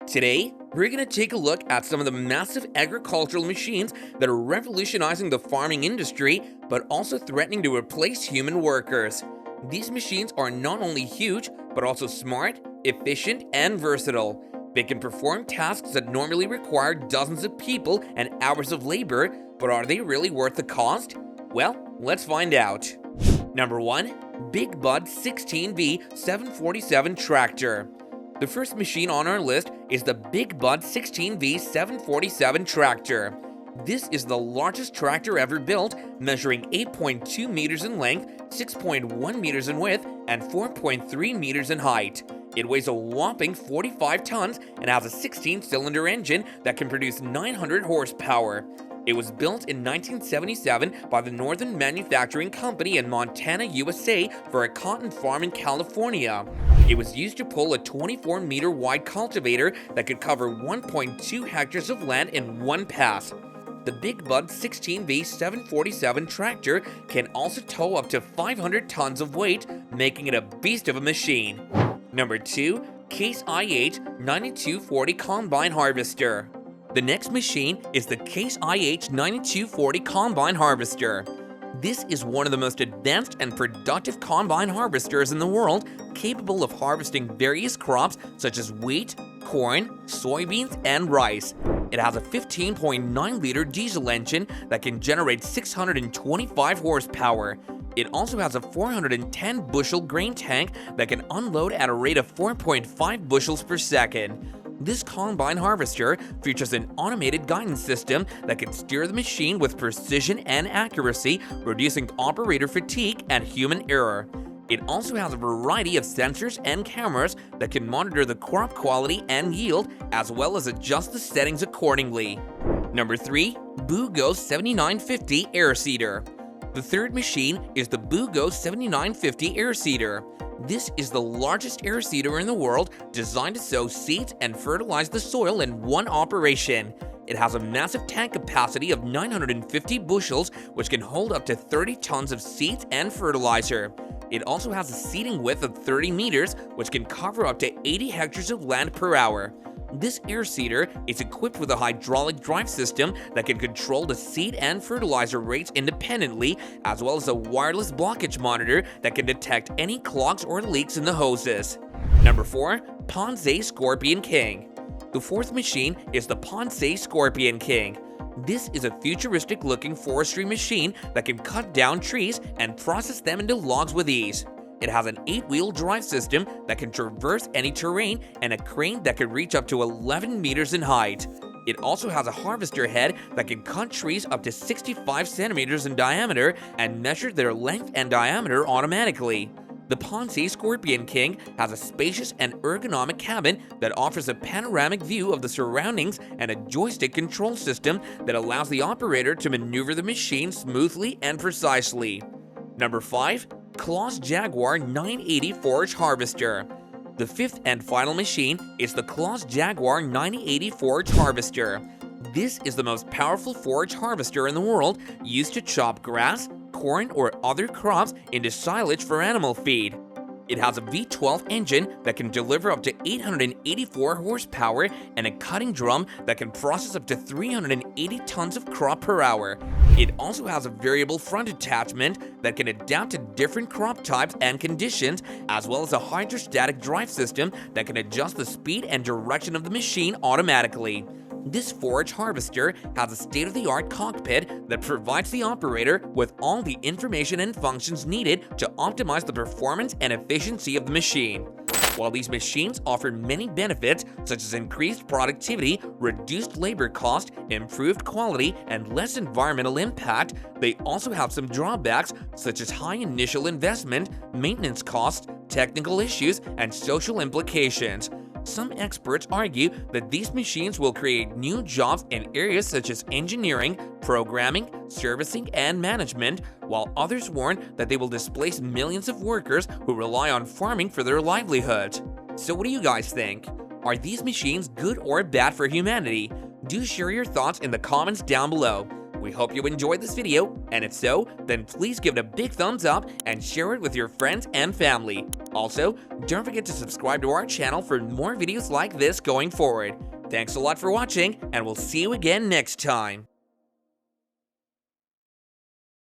Today, we're going to take a look at some of the massive agricultural machines that are revolutionizing the farming industry, but also threatening to replace human workers. These machines are not only huge, but also smart, efficient, and versatile. They can perform tasks that normally require dozens of people and hours of labor, but are they really worth the cost? Well, let's find out. Number 1. Big Bud 16V 747 Tractor. The first machine on our list is the Big Bud 16V 747 Tractor. This is the largest tractor ever built, measuring 8.2 meters in length, 6.1 meters in width, and 4.3 meters in height. It weighs a whopping 45 tons and has a 16-cylinder engine that can produce 900 horsepower. It was built in 1977 by the Northern Manufacturing Company in Montana, USA for a cotton farm in California. It was used to pull a 24-meter wide cultivator that could cover 1.2 hectares of land in one pass. The Big Bud 16V 747 tractor can also tow up to 500 tons of weight, making it a beast of a machine. Number 2. Case IH 9240 Combine Harvester. The next machine is the Case IH 9240 Combine Harvester. This is one of the most advanced and productive combine harvesters in the world, capable of harvesting various crops such as wheat, corn, soybeans, and rice. It has a 15.9-liter diesel engine that can generate 625 horsepower. It also has a 410-bushel grain tank that can unload at a rate of 4.5 bushels per second. This combine harvester features an automated guidance system that can steer the machine with precision and accuracy, reducing operator fatigue and human error. It also has a variety of sensors and cameras that can monitor the crop quality and yield, as well as adjust the settings accordingly. Number 3. Bugo 7950 Air Seeder. The third machine is the Bugo 7950 Air Seeder. This is the largest air seeder in the world, designed to sow seeds and fertilize the soil in one operation. It has a massive tank capacity of 950 bushels, which can hold up to 30 tons of seeds and fertilizer. It also has a seeding width of 30 meters, which can cover up to 80 hectares of land per hour. This air seeder is equipped with a hydraulic drive system that can control the seed and fertilizer rates independently, as well as a wireless blockage monitor that can detect any clogs or leaks in the hoses. Number 4. Ponce Scorpion King. The fourth machine is the Ponce Scorpion King. This is a futuristic-looking forestry machine that can cut down trees and process them into logs with ease. It has an 8-wheel drive system that can traverse any terrain and a crane that can reach up to 11 meters in height. It also has a harvester head that can cut trees up to 65 centimeters in diameter and measure their length and diameter automatically. The Ponce Scorpion King has a spacious and ergonomic cabin that offers a panoramic view of the surroundings and a joystick control system that allows the operator to maneuver the machine smoothly and precisely. Number 5. Claas Jaguar 980 Forage Harvester. The fifth and final machine is the Claas Jaguar 980 Forage Harvester. This is the most powerful forage harvester in the world, used to chop grass, corn, or other crops into silage for animal feed. It has a V12 engine that can deliver up to 884 horsepower and a cutting drum that can process up to 380 tons of crop per hour. It also has a variable front attachment that can adapt to different crop types and conditions, as well as a hydrostatic drive system that can adjust the speed and direction of the machine automatically. This forage harvester has a state-of-the-art cockpit that provides the operator with all the information and functions needed to optimize the performance and efficiency of the machine. While these machines offer many benefits such as increased productivity, reduced labor cost, improved quality, and less environmental impact, they also have some drawbacks such as high initial investment, maintenance costs, technical issues, and social implications. Some experts argue that these machines will create new jobs in areas such as engineering, programming, servicing, and management, while others warn that they will displace millions of workers who rely on farming for their livelihoods. So what do you guys think? Are these machines good or bad for humanity? Do share your thoughts in the comments down below. We hope you enjoyed this video, and if so, then please give it a big thumbs up and share it with your friends and family. Also, don't forget to subscribe to our channel for more videos like this going forward. Thanks a lot for watching, and we'll see you again next time.